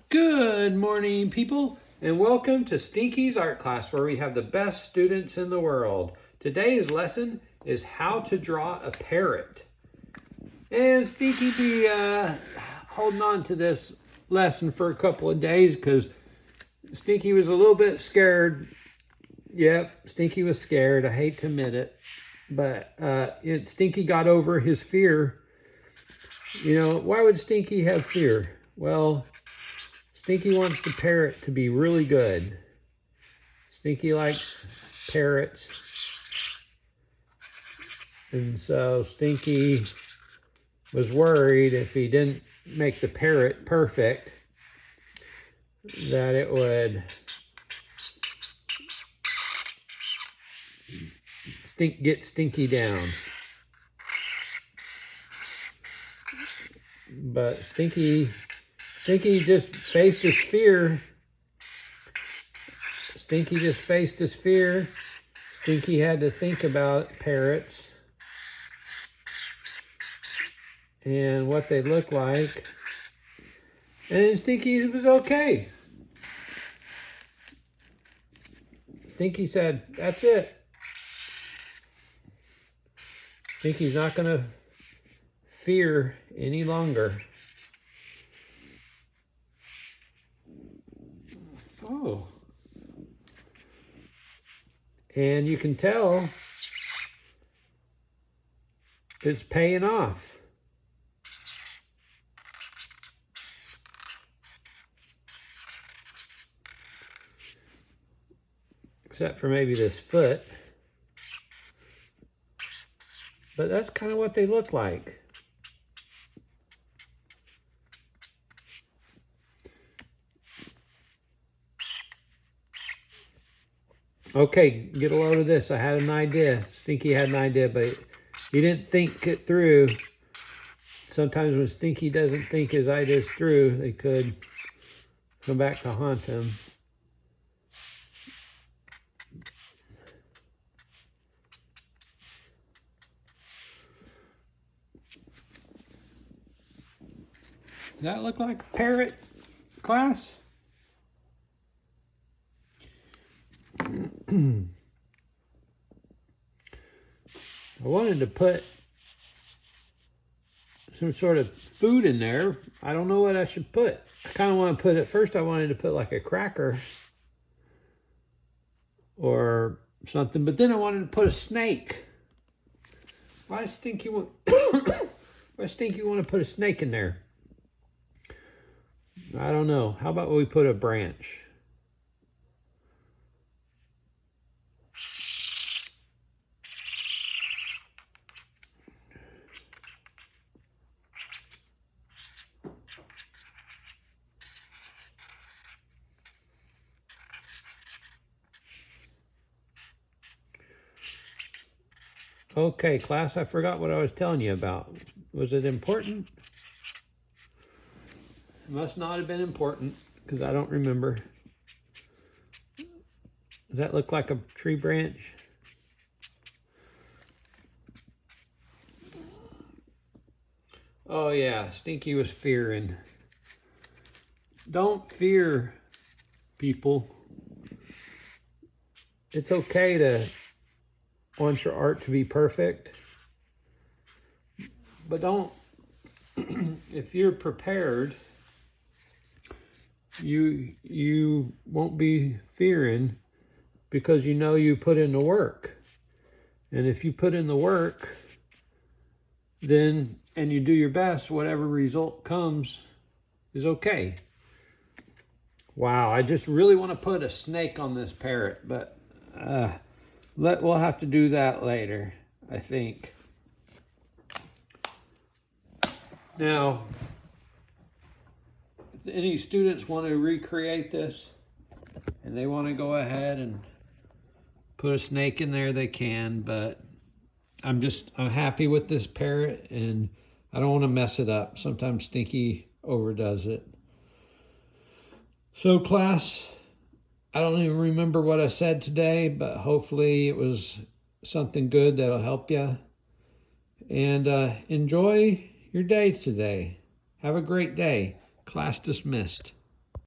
Good morning, people, and welcome to Stinky's art class, where we have the best students in the world. Today's lesson is how to draw a parrot. And Stinky be holding on to this lesson for a couple of days because Stinky was a little bit scared. Yep, Stinky was scared. I hate to admit it. But Stinky got over his fear. You know, why would Stinky have fear? Well, Stinky wants the parrot to be really good. Stinky likes parrots. And so Stinky was worried if he didn't make the parrot perfect, that it would get Stinky down. But Stinky just faced his fear. Stinky just faced his fear. Stinky had to think about parrots and what they look like. And Stinky was okay. Stinky said, that's it. Stinky's not going to fear any longer. Oh. And you can tell it's paying off. Except for maybe this foot. But that's kind of what they look like. Okay, get a load of this. I had an idea. Stinky had an idea, but he didn't think it through. Sometimes when Stinky doesn't think his ideas through, they could come back to haunt him. Does that look like a parrot, class? I wanted to put some sort of food in there. I don't know what I should put. I kind of want to put at first I wanted to put like a cracker or something, but then I wanted to put a snake. Why does Stinky want to put a snake in there? I don't know. How about we put a branch? Okay, class, I forgot what I was telling you about. Was it important? It must not have been important because I don't remember. Does that look like a tree branch? Oh yeah, Stinky was fearing. Don't fear, people. It's okay to want your art to be perfect, but don't, if you're prepared, you won't be fearing because you know you put in the work. And if you put in the work, then, and you do your best, whatever result comes is okay. Wow, I just really want to put a snake on this parrot, but we'll have to do that later, I think. Now, if any students want to recreate this and they want to go ahead and put a snake in there, they can, but I'm happy with this parrot and I don't want to mess it up. Sometimes Stinky overdoes it. So class, I don't even remember what I said today, but hopefully it was something good that'll help you. And enjoy your day today. Have a great day. Class dismissed.